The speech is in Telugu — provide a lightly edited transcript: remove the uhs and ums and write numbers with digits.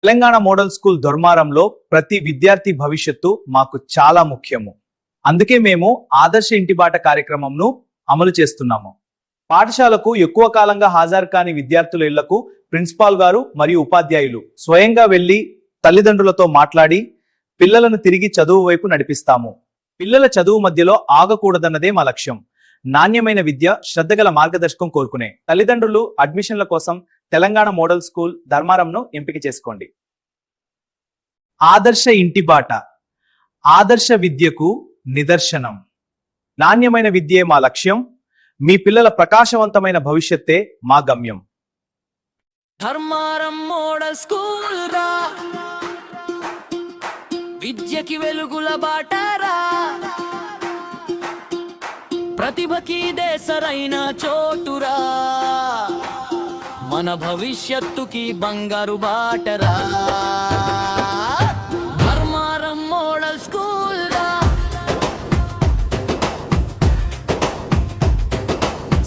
తెలంగాణ మోడల్ స్కూల్ ధర్మారంలో ప్రతి విద్యార్థి భవిష్యత్తు మాకు చాలా ముఖ్యము. అందుకే మేము ఆదర్శ ఇంటి బాట కార్యక్రమంను అమలు చేస్తున్నాము. పాఠశాలకు ఎక్కువ కాలంగా హాజరు కాని విద్యార్థుల ఇళ్లకు ప్రిన్సిపాల్ గారు మరియు ఉపాధ్యాయులు స్వయంగా వెళ్లి తల్లిదండ్రులతో మాట్లాడి పిల్లలను తిరిగి చదువు వైపు నడిపిస్తాము. పిల్లల చదువు మధ్యలో ఆగకూడదన్నదే మా లక్ష్యం. నాణ్యమైన విద్య, శ్రద్ధగల మార్గదర్శకం కోరుకునే తల్లిదండ్రులు అడ్మిషన్ల కోసం తెలంగాణ మోడల్ స్కూల్ ధర్మారంను ఎంపిక చేసుకోండి. ఆదర్శ ఇంటి బాట, ఆదర్శ విద్యకు నిదర్శనం. నాణ్యమైన విద్యే మా లక్ష్యం. మీ పిల్లల ప్రకాశవంతమైన భవిష్యత్తే మా గమ్యం. ధర్మారం మోడల్ స్కూల్ రా, విద్యకి వెలుగుల బాటరా, ప్రతిభకి దేశరైన చోటురా, మన భవిష్యత్తుకి బంగారు బాటరా.